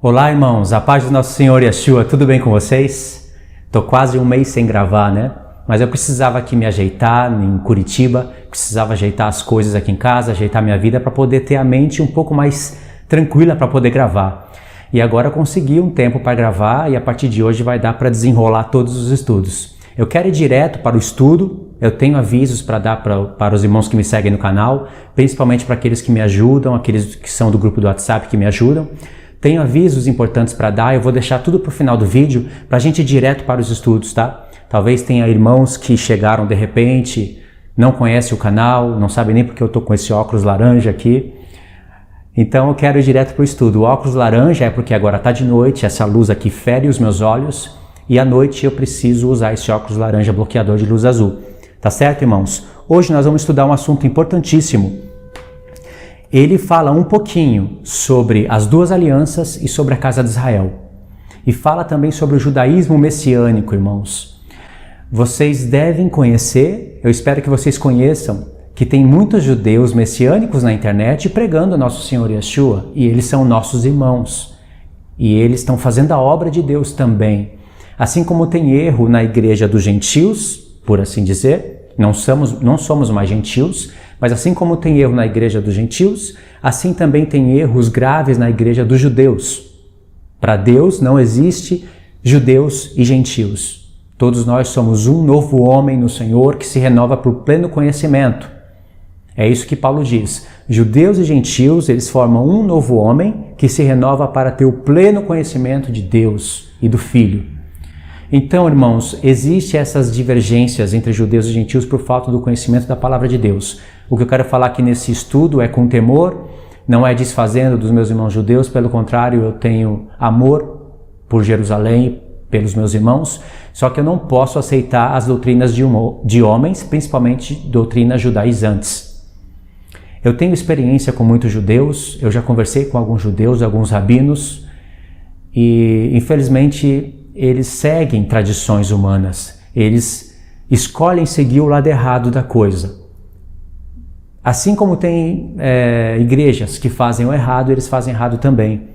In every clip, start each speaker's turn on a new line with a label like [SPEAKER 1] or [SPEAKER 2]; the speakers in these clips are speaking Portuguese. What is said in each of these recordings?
[SPEAKER 1] Olá, irmãos, a paz do nosso Senhor Yeshua, tudo bem com vocês? Tô quase um mês sem gravar, né? Mas eu precisava aqui me ajeitar em Curitiba, precisava ajeitar as coisas aqui em casa, ajeitar minha vida para poder ter a mente um pouco mais tranquila para poder gravar. E agora eu consegui um tempo para gravar e a partir de hoje vai dar para desenrolar todos os estudos. Eu quero ir direto para o estudo, eu tenho avisos para dar para os irmãos que me seguem no canal, principalmente para aqueles que me ajudam, aqueles que são do grupo do WhatsApp que me ajudam. Tenho avisos importantes para dar, eu vou deixar tudo para o final do vídeo para a gente ir direto para os estudos, tá? Talvez tenha irmãos que chegaram de repente, não conhecem o canal, não sabem nem porque eu tô com esse óculos laranja aqui. Então eu quero ir direto para o estudo. O óculos laranja é porque agora está de noite, essa luz aqui fere os meus olhos e à noite eu preciso usar esse óculos laranja bloqueador de luz azul. Tá certo, irmãos? Hoje nós vamos estudar um assunto importantíssimo. Ele fala um pouquinho sobre as duas alianças e sobre a casa de Israel. E fala também sobre o judaísmo messiânico, irmãos. Vocês devem conhecer, eu espero que vocês conheçam, que tem muitos judeus messiânicos na internet pregando o nosso Senhor Yeshua. E eles são nossos irmãos. E eles estão fazendo a obra de Deus também. Assim como tem erro na igreja dos gentios, por assim dizer, não somos mais gentios, mas assim como tem erro na igreja dos gentios, assim também tem erros graves na igreja dos judeus. Para Deus não existe judeus e gentios. Todos nós somos um novo homem no Senhor que se renova por pleno conhecimento. É isso que Paulo diz. Judeus e gentios, eles formam um novo homem que se renova para ter o pleno conhecimento de Deus e do Filho. Então, irmãos, existem essas divergências entre judeus e gentios por falta do conhecimento da palavra de Deus. O que eu quero falar aqui nesse estudo é com temor, não é desfazendo dos meus irmãos judeus, pelo contrário, eu tenho amor por Jerusalém, pelos meus irmãos, só que eu não posso aceitar as doutrinas de homens, principalmente doutrinas judaizantes. Eu tenho experiência com muitos judeus, eu já conversei com alguns judeus, alguns rabinos, e infelizmente eles seguem tradições humanas, eles escolhem seguir o lado errado da coisa. Assim como tem igrejas que fazem o errado, eles fazem errado também.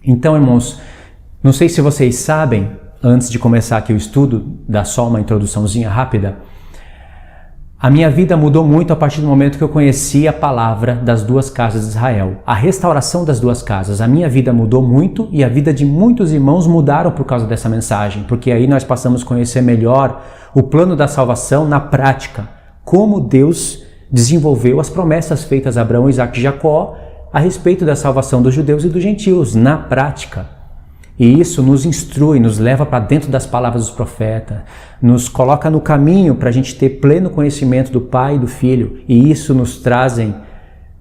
[SPEAKER 1] Então, irmãos, não sei se vocês sabem, antes de começar aqui o estudo, dar só uma introduçãozinha rápida, a minha vida mudou muito a partir do momento que eu conheci a palavra das duas casas de Israel. A restauração das duas casas. A minha vida mudou muito e a vida de muitos irmãos mudaram por causa dessa mensagem, porque aí nós passamos a conhecer melhor o plano da salvação na prática, como Deus desenvolveu as promessas feitas a Abraão, Isaque e Jacó a respeito da salvação dos judeus e dos gentios, na prática. E isso nos instrui, nos leva para dentro das palavras dos profetas, nos coloca no caminho para a gente ter pleno conhecimento do Pai e do Filho, e isso nos trazem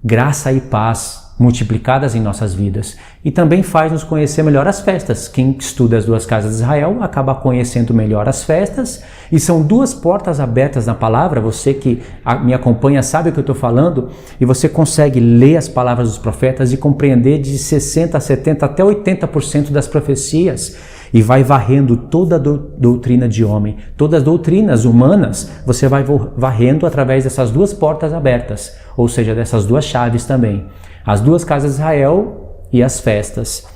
[SPEAKER 1] graça e paz multiplicadas em nossas vidas. E também faz nos conhecer melhor as festas. Quem estuda as duas casas de Israel acaba conhecendo melhor as festas, e são duas portas abertas na palavra. Você que me acompanha sabe o que eu estou falando, e você consegue ler as palavras dos profetas e compreender de 60%, 70% até 80% das profecias, e vai varrendo toda a doutrina de homem, todas as doutrinas humanas, você vai varrendo através dessas duas portas abertas, ou seja, dessas duas chaves também. As duas casas de Israel e as festas.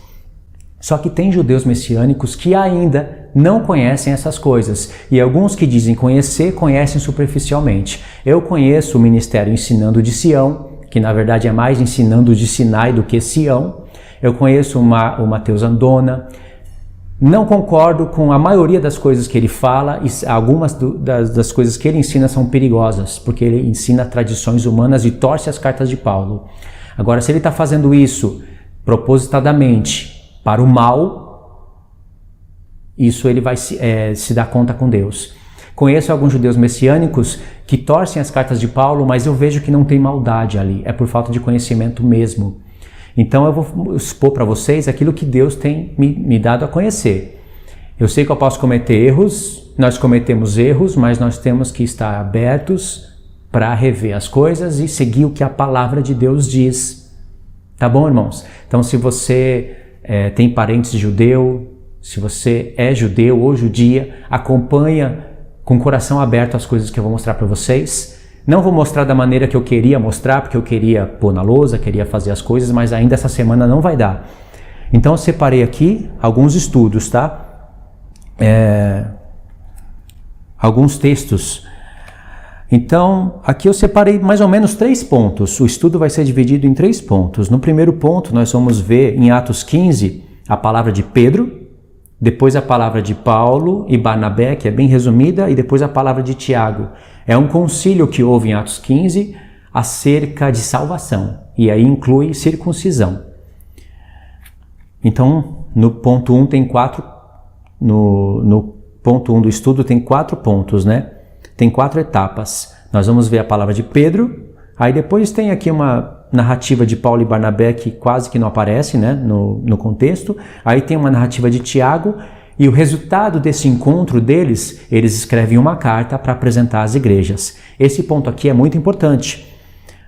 [SPEAKER 1] Só que tem judeus messiânicos que ainda não conhecem essas coisas. E alguns que dizem conhecer, conhecem superficialmente. Eu conheço o ministério Ensinando de Sião, que na verdade é mais Ensinando de Sinai do que Sião. Eu conheço o Mateus Andona. Não concordo com a maioria das coisas que ele fala, e algumas das coisas que ele ensina são perigosas, porque ele ensina tradições humanas e torce as cartas de Paulo. Agora, se ele está fazendo isso propositadamente para o mal, isso ele vai se dar conta com Deus. Conheço alguns judeus messiânicos que torcem as cartas de Paulo, mas eu vejo que não tem maldade ali, é por falta de conhecimento mesmo. Então eu vou expor para vocês aquilo que Deus tem me dado a conhecer. Eu sei que eu posso cometer erros, nós cometemos erros, mas nós temos que estar abertos para rever as coisas e seguir o que a palavra de Deus diz. Tá bom, irmãos? Então, se você tem parentes judeu, se você é judeu ou judia, acompanha com o coração aberto as coisas que eu vou mostrar para vocês. Não vou mostrar da maneira que eu queria mostrar, porque eu queria pôr na lousa, queria fazer as coisas, mas ainda essa semana não vai dar. Então eu separei aqui alguns estudos, tá? Alguns textos. Então, aqui eu separei mais ou menos 3 pontos. O estudo vai ser dividido em 3 pontos. No primeiro ponto, nós vamos ver em Atos 15 a palavra de Pedro, depois a palavra de Paulo e Barnabé, que é bem resumida, e depois a palavra de Tiago. É um concílio que houve em Atos 15 acerca de salvação, e aí inclui circuncisão. Então, no ponto 1 tem 4, no ponto 1 do estudo tem 4 pontos, né? Tem 4 etapas. Nós vamos ver a palavra de Pedro, aí depois tem aqui uma narrativa de Paulo e Barnabé que quase que não aparece, né, no contexto. Aí tem uma narrativa de Tiago, e o resultado desse encontro deles, eles escrevem uma carta para apresentar às igrejas. Esse ponto aqui é muito importante.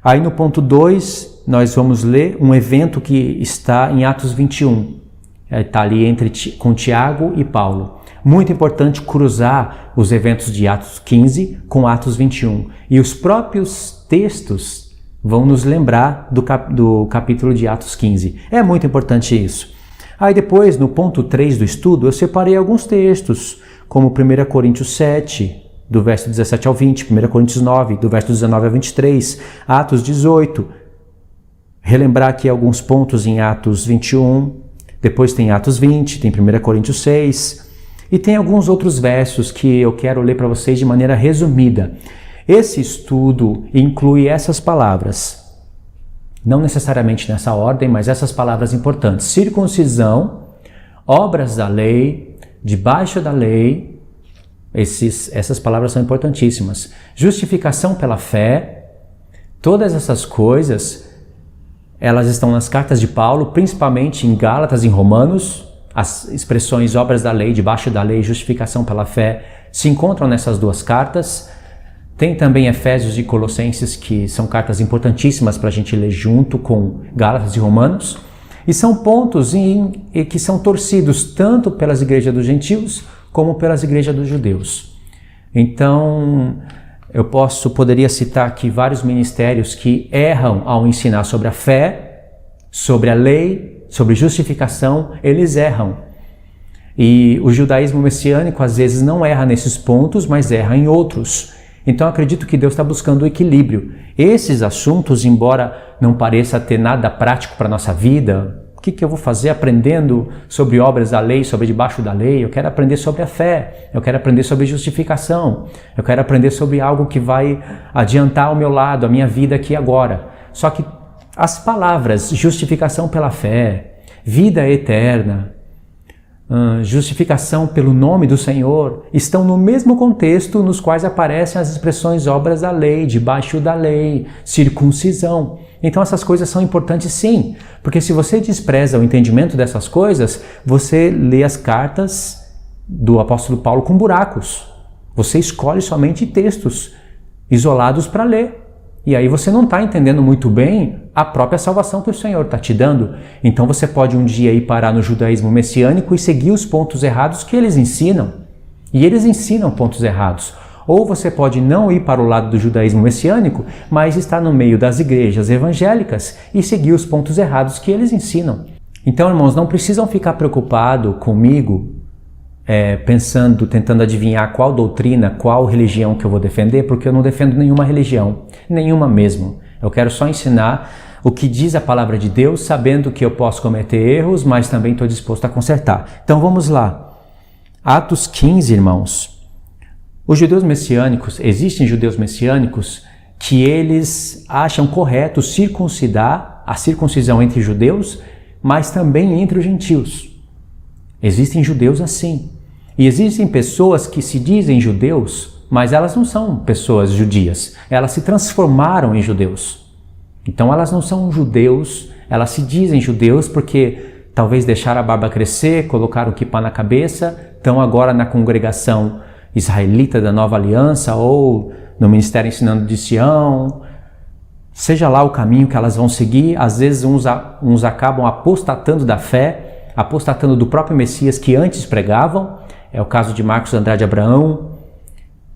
[SPEAKER 1] Aí no ponto 2, nós vamos ler um evento que está em Atos 21. Está ali com Tiago e Paulo. Muito importante cruzar os eventos de Atos 15 com Atos 21. E os próprios textos vão nos lembrar do capítulo de Atos 15. É muito importante isso. Aí depois, no ponto 3 do estudo, eu separei alguns textos, como 1 Coríntios 7, do verso 17 ao 20, 1 Coríntios 9, do verso 19 ao 23, Atos 18, relembrar aqui alguns pontos em Atos 21, depois tem Atos 20, tem 1 Coríntios 6, e tem alguns outros versos que eu quero ler para vocês de maneira resumida. Esse estudo inclui essas palavras, não necessariamente nessa ordem, mas essas palavras importantes: circuncisão, obras da lei, debaixo da lei. Essas palavras são importantíssimas. Justificação pela fé. Todas essas coisas, elas estão nas cartas de Paulo, principalmente em Gálatas e em Romanos. As expressões obras da lei, debaixo da lei, justificação pela fé, se encontram nessas 2 cartas. Tem também Efésios e Colossenses, que são cartas importantíssimas para a gente ler junto com Gálatas e Romanos. E são pontos que são torcidos tanto pelas igrejas dos gentios como pelas igrejas dos judeus. Então, eu poderia citar aqui vários ministérios que erram ao ensinar sobre a fé, sobre a lei, sobre justificação. Eles erram. E o judaísmo messiânico às vezes não erra nesses pontos, mas erra em outros. Então, acredito que Deus está buscando o equilíbrio. Esses assuntos, embora não pareça ter nada prático para a nossa vida, o que eu vou fazer aprendendo sobre obras da lei, sobre debaixo da lei? Eu quero aprender sobre a fé, eu quero aprender sobre justificação, eu quero aprender sobre algo que vai adiantar o meu lado, a minha vida aqui e agora. Só que as palavras justificação pela fé, vida eterna, justificação pelo nome do Senhor, estão no mesmo contexto nos quais aparecem as expressões obras da lei, debaixo da lei, circuncisão. Então essas coisas são importantes sim, porque se você despreza o entendimento dessas coisas, você lê as cartas do apóstolo Paulo com buracos. Você escolhe somente textos isolados para ler. E aí você não está entendendo muito bem a própria salvação que o Senhor está te dando. Então você pode um dia ir parar no judaísmo messiânico e seguir os pontos errados que eles ensinam. E eles ensinam pontos errados. Ou você pode não ir para o lado do judaísmo messiânico, mas estar no meio das igrejas evangélicas e seguir os pontos errados que eles ensinam. Então, irmãos, não precisam ficar preocupados comigo, tentando adivinhar qual doutrina, qual religião que eu vou defender, porque eu não defendo nenhuma religião, nenhuma mesmo. Eu quero só ensinar o que diz a palavra de Deus, sabendo que eu posso cometer erros, mas também estou disposto a consertar. Então vamos lá. Atos 15, irmãos. Os judeus messiânicos, existem judeus messiânicos que eles acham correto circuncidar, a circuncisão entre judeus, mas também entre os gentios. Existem judeus assim. E existem pessoas que se dizem judeus, mas elas não são pessoas judias. Elas se transformaram em judeus. Então elas não são judeus, elas se dizem judeus porque talvez deixaram a barba crescer, colocaram o kippá na cabeça, estão agora na congregação israelita da Nova Aliança ou no Ministério Ensinando de Sião. Seja lá o caminho que elas vão seguir, às vezes uns acabam apostatando da fé, apostatando do próprio Messias que antes pregavam. É o caso de Marcos Andrade Abraão.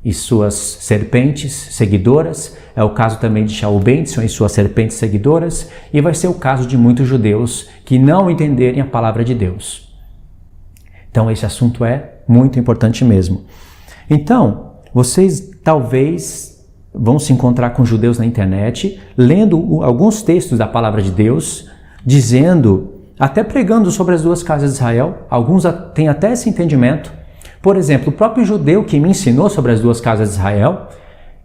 [SPEAKER 1] e suas serpentes seguidoras, é o caso também de Shaul Benson e suas serpentes seguidoras, e vai ser o caso de muitos judeus que não entenderem a palavra de Deus. Então esse assunto é muito importante mesmo. Então, vocês talvez vão se encontrar com judeus na internet, lendo alguns textos da palavra de Deus, dizendo, até pregando sobre as duas casas de Israel, alguns têm até esse entendimento. Por exemplo, o próprio judeu que me ensinou sobre as duas casas de Israel,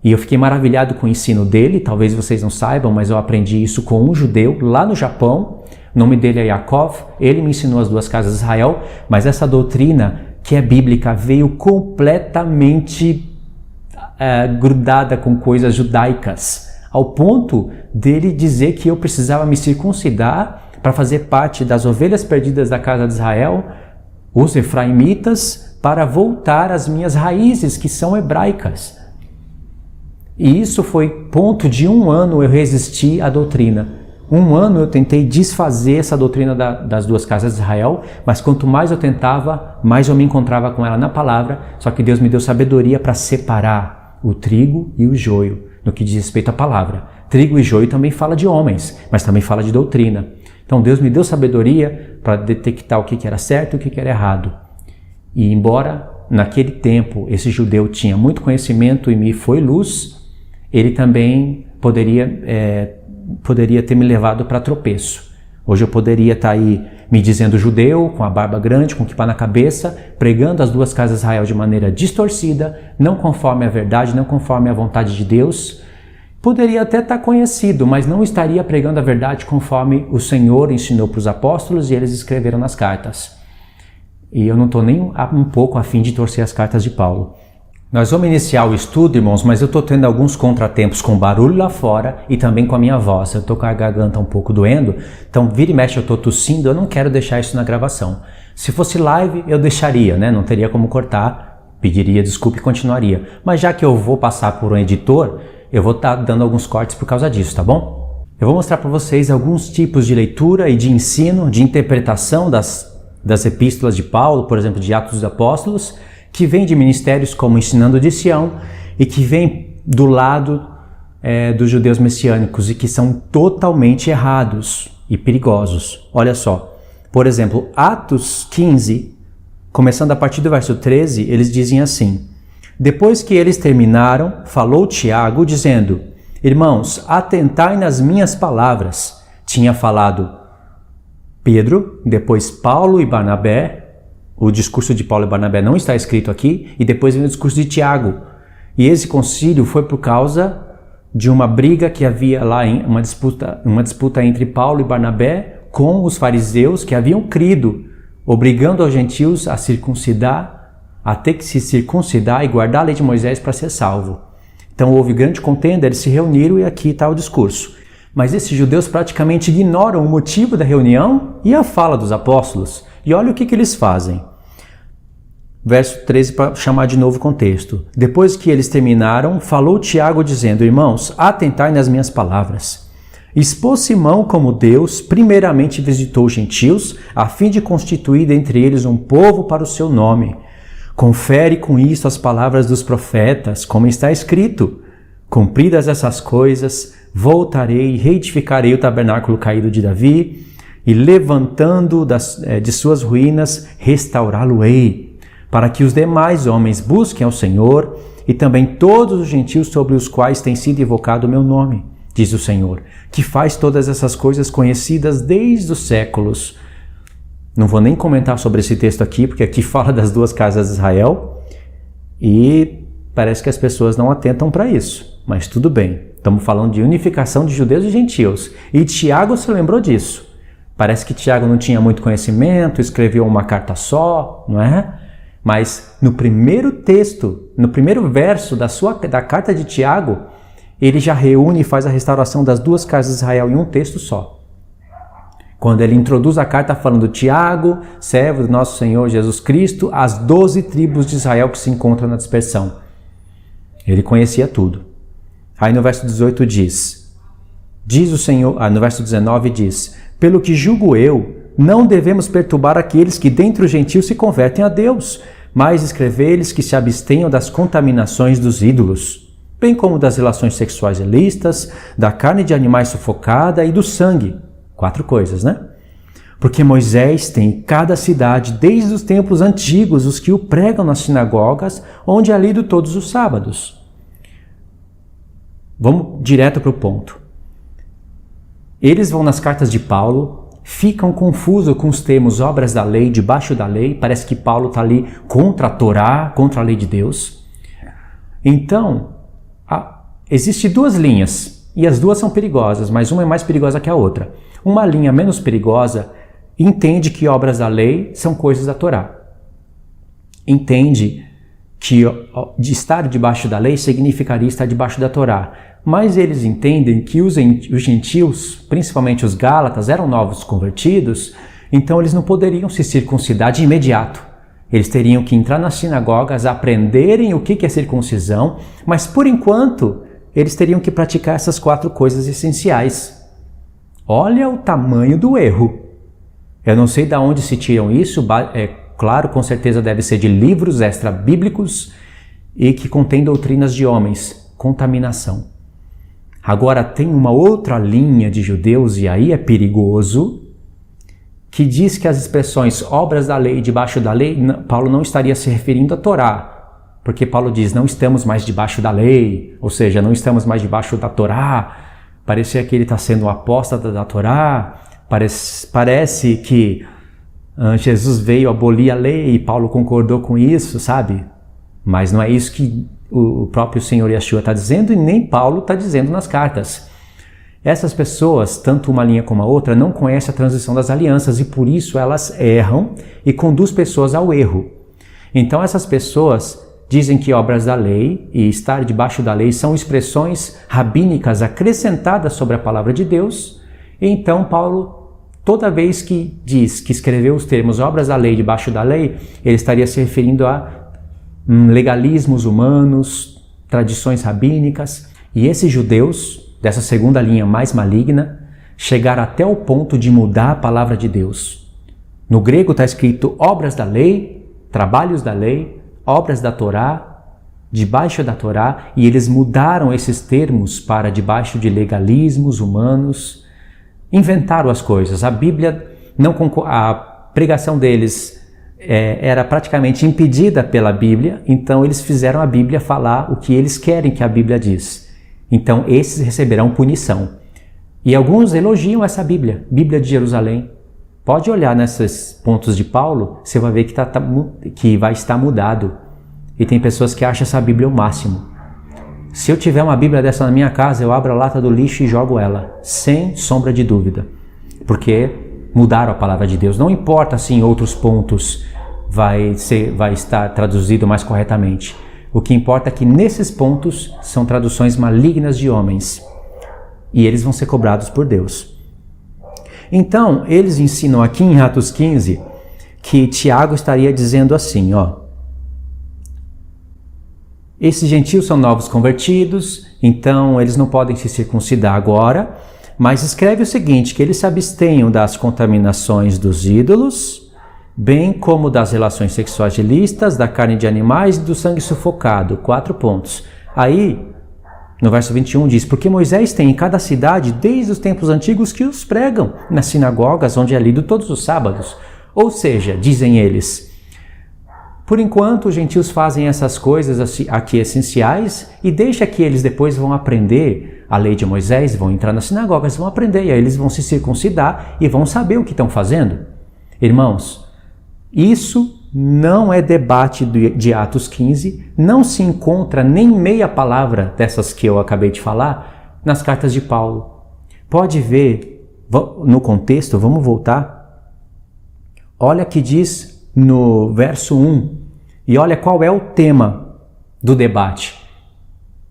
[SPEAKER 1] e eu fiquei maravilhado com o ensino dele, talvez vocês não saibam, mas eu aprendi isso com um judeu lá no Japão, o nome dele é Yaakov, ele me ensinou as duas casas de Israel, mas essa doutrina que é bíblica veio completamente grudada com coisas judaicas, ao ponto dele dizer que eu precisava me circuncidar para fazer parte das ovelhas perdidas da casa de Israel, os efraimitas, para voltar às minhas raízes, que são hebraicas. E isso foi ponto de 1 ano eu resisti à doutrina. 1 ano eu tentei desfazer essa doutrina das duas casas de Israel, mas quanto mais eu tentava, mais eu me encontrava com ela na palavra, só que Deus me deu sabedoria para separar o trigo e o joio, no que diz respeito à palavra. Trigo e joio também fala de homens, mas também fala de doutrina. Então Deus me deu sabedoria para detectar o que era certo e o que era errado. E embora naquele tempo esse judeu tinha muito conhecimento e me foi luz, ele também poderia ter me levado para tropeço. Hoje eu poderia estar aí me dizendo judeu, com a barba grande, com o kippá na cabeça, pregando as duas casas de Israel de maneira distorcida, não conforme a verdade, não conforme a vontade de Deus. Poderia até estar conhecido, mas não estaria pregando a verdade conforme o Senhor ensinou para os apóstolos e eles escreveram nas cartas. E eu não estou nem um pouco a fim de torcer as cartas de Paulo. Nós vamos iniciar o estudo, irmãos, mas eu estou tendo alguns contratempos com barulho lá fora e também com a minha voz. Eu estou com a garganta um pouco doendo, então vira e mexe eu estou tossindo, eu não quero deixar isso na gravação. Se fosse live, eu deixaria, né? Não teria como cortar, pediria desculpa e continuaria. Mas já que eu vou passar por um editor, eu vou estar dando alguns cortes por causa disso, tá bom? Eu vou mostrar para vocês alguns tipos de leitura e de ensino, de interpretação das epístolas de Paulo, por exemplo, de Atos dos Apóstolos, que vem de ministérios como Ensinando de Sião e que vem do lado dos judeus messiânicos e que são totalmente errados e perigosos. Olha só, por exemplo, Atos 15, começando a partir do verso 13, eles dizem assim: depois que eles terminaram, falou Tiago, dizendo: irmãos, atentai nas minhas palavras. Tinha falado Pedro, depois Paulo e Barnabé. O discurso de Paulo e Barnabé não está escrito aqui, e depois vem o discurso de Tiago. E esse concílio foi por causa de uma briga que havia lá, uma disputa entre Paulo e Barnabé com os fariseus que haviam crido, obrigando os gentios a circuncidar, a ter que se circuncidar e guardar a lei de Moisés para ser salvo. Então houve grande contenda, eles se reuniram e aqui está o discurso. Mas esses judeus praticamente ignoram o motivo da reunião e a fala dos apóstolos. E olha o que eles fazem. Verso 13 para chamar de novo o contexto. Depois que eles terminaram, falou Tiago dizendo: irmãos, atentai nas minhas palavras. Expôs Simão como Deus primeiramente visitou os gentios, a fim de constituir dentre eles um povo para o seu nome. Confere com isso as palavras dos profetas, como está escrito: cumpridas essas coisas, voltarei e reedificarei o tabernáculo caído de Davi, e levantando de suas ruínas, restaurá-lo-ei, para que os demais homens busquem ao Senhor, e também todos os gentios sobre os quais tem sido invocado o meu nome, diz o Senhor, que faz todas essas coisas conhecidas desde os séculos. Não vou nem comentar sobre esse texto aqui, porque aqui fala das duas casas de Israel, e parece que as pessoas não atentam para isso, mas tudo bem. Estamos falando de unificação de judeus e gentios, e Tiago se lembrou disso. Parece que Tiago não tinha muito conhecimento, escreveu uma carta só, não é? Mas no primeiro texto, no primeiro verso da carta de Tiago, ele já reúne e faz a restauração das duas casas de Israel em um texto só. Quando ele introduz a carta falando Tiago, servo do nosso Senhor Jesus Cristo, as 12 tribos de Israel que se encontram na dispersão. Ele conhecia tudo. Aí no verso 18 diz o Senhor, no verso 19 diz: pelo que julgo eu, não devemos perturbar aqueles que dentre os gentios se convertem a Deus, mas escrever-lhes que se abstenham das contaminações dos ídolos, bem como das relações sexuais ilícitas, da carne de animais sufocada e do sangue. 4 coisas, né? Porque Moisés tem em cada cidade, desde os tempos antigos, os que o pregam nas sinagogas, onde é lido todos os sábados. Vamos direto para o ponto. Eles vão nas cartas de Paulo, ficam confusos com os termos obras da lei, debaixo da lei, parece que Paulo está ali contra a Torá, contra a lei de Deus. Então, existem 2 linhas, e as 2 são perigosas, mas uma é mais perigosa que a outra. Uma linha menos perigosa entende que obras da lei são coisas da Torá. Entende que de estar debaixo da lei significaria estar debaixo da Torá. Mas eles entendem que os gentios, principalmente os gálatas, eram novos convertidos, então eles não poderiam se circuncidar de imediato. Eles teriam que entrar nas sinagogas, aprenderem o que é circuncisão, mas por enquanto eles teriam que praticar essas 4 coisas essenciais. Olha o tamanho do erro. Eu não sei de onde se tiram isso, claro, com certeza deve ser de livros extra-bíblicos e que contém doutrinas de homens, contaminação. Agora tem uma outra linha de judeus, e aí é perigoso, que diz que as expressões obras da lei, debaixo da lei, Paulo não estaria se referindo à Torá, porque Paulo diz, não estamos mais debaixo da lei, ou seja, não estamos mais debaixo da Torá. Parecia que ele está sendo um apóstata da Torá. Parece que Jesus veio abolir a lei e Paulo concordou com isso, sabe? Mas não é isso que o próprio Senhor Yeshua está dizendo e nem Paulo está dizendo nas cartas. Essas pessoas, tanto uma linha como a outra, não conhecem a transição das alianças e por isso elas erram e conduz pessoas ao erro. Então essas pessoas dizem que obras da lei e estar debaixo da lei são expressões rabínicas acrescentadas sobre a palavra de Deus. E então Paulo, toda vez que diz que escreveu os termos obras da lei debaixo da lei, ele estaria se referindo a legalismos humanos, tradições rabínicas. E esses judeus, dessa segunda linha mais maligna, chegaram até o ponto de mudar a palavra de Deus. No grego está escrito obras da lei, trabalhos da lei, obras da Torá, debaixo da Torá, e eles mudaram esses termos para debaixo de legalismos humanos. Inventaram as coisas. A Bíblia, a pregação deles era praticamente impedida pela Bíblia, então eles fizeram a Bíblia falar o que eles querem que a Bíblia diz. Então esses receberão punição. E alguns elogiam essa Bíblia, Bíblia de Jerusalém. Pode olhar nesses pontos de Paulo, você vai ver que vai estar mudado. E tem pessoas que acham essa Bíblia o máximo. Se eu tiver uma Bíblia dessa na minha casa, eu abro a lata do lixo e jogo ela, sem sombra de dúvida. Porque mudaram a palavra de Deus. Não importa se em outros pontos vai estar traduzido mais corretamente. O que importa é que nesses pontos são traduções malignas de homens. E eles vão ser cobrados por Deus. Então, eles ensinam aqui em Atos 15 que Tiago estaria dizendo assim, esses gentios são novos convertidos, então eles não podem se circuncidar agora, mas escreve o seguinte, que eles se abstenham das contaminações dos ídolos, bem como das relações sexuais ilícitas, da carne de animais e do sangue sufocado. 4 pontos. Aí, no verso 21 diz, porque Moisés tem em cada cidade, desde os tempos antigos, que os pregam nas sinagogas, onde é lido todos os sábados. Ou seja, dizem eles, por enquanto os gentios fazem essas coisas aqui essenciais e deixa que eles depois vão aprender a lei de Moisés, vão entrar nas sinagogas, vão aprender, e aí eles vão se circuncidar e vão saber o que estão fazendo. Irmãos, isso não é debate de Atos 15, não se encontra nem meia palavra dessas que eu acabei de falar nas cartas de Paulo. Pode ver, no contexto, vamos voltar. Olha que diz no verso 1, e olha qual é o tema do debate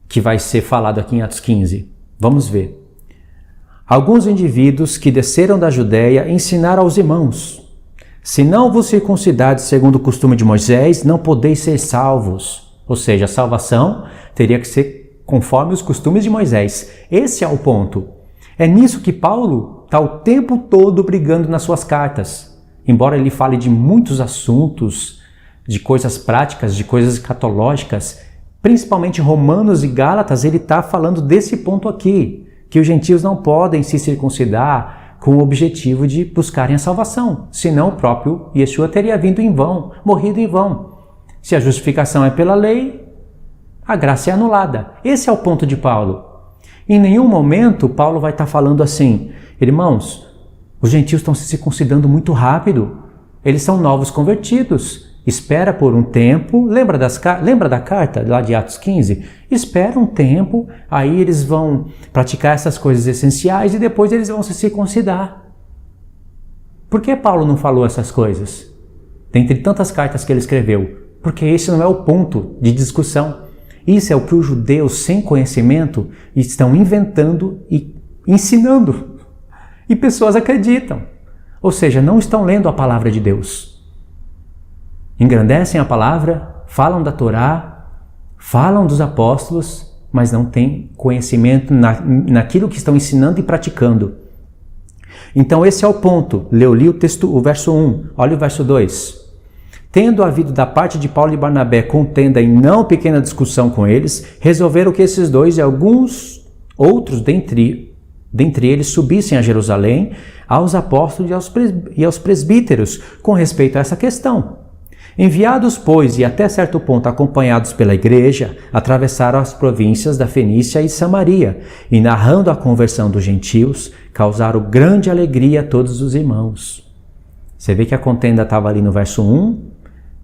[SPEAKER 1] que vai ser falado aqui em Atos 15. Vamos ver. Alguns indivíduos que desceram da Judéia ensinaram aos irmãos, se não vos circuncidardes segundo o costume de Moisés, não podeis ser salvos. Ou seja, a salvação teria que ser conforme os costumes de Moisés. Esse é o ponto. É nisso que Paulo está o tempo todo brigando nas suas cartas. Embora ele fale de muitos assuntos de coisas práticas, de coisas escatológicas, principalmente Romanos e Gálatas, ele está falando desse ponto aqui, que os gentios não podem se circuncidar com o objetivo de buscarem a salvação, senão o próprio Yeshua teria vindo em vão, morrido em vão. Se a justificação é pela lei, a graça é anulada. Esse é o ponto de Paulo. Em nenhum momento Paulo vai estar falando assim, irmãos, os gentios estão se circuncidando muito rápido, eles são novos convertidos, espera por um tempo, lembra da carta lá de Atos 15? Espera um tempo, aí eles vão praticar essas coisas essenciais e depois eles vão se circuncidar. Por que Paulo não falou essas coisas? Dentre tantas cartas que ele escreveu, porque esse não é o ponto de discussão. Isso é o que os judeus sem conhecimento estão inventando e ensinando. E pessoas acreditam. Ou seja, não estão lendo a palavra de Deus. Engrandecem a palavra, falam da Torá, falam dos apóstolos, mas não têm conhecimento naquilo que estão ensinando e praticando. Então esse é o ponto. Eu li o verso 1, olha o verso 2. Tendo havido da parte de Paulo e Barnabé contenda e não pequena discussão com eles, resolveram que esses dois e alguns outros dentre eles subissem a Jerusalém aos apóstolos e aos presbíteros com respeito a essa questão. Enviados, pois, e até certo ponto acompanhados pela igreja, atravessaram as províncias da Fenícia e Samaria, e narrando a conversão dos gentios, causaram grande alegria a todos os irmãos. Você vê que a contenda estava ali no verso 1,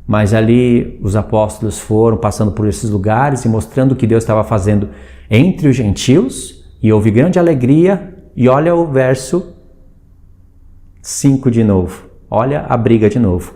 [SPEAKER 1] mas ali os apóstolos foram passando por esses lugares e mostrando o que Deus estava fazendo entre os gentios, e houve grande alegria, e olha o verso 5 de novo, olha a briga de novo.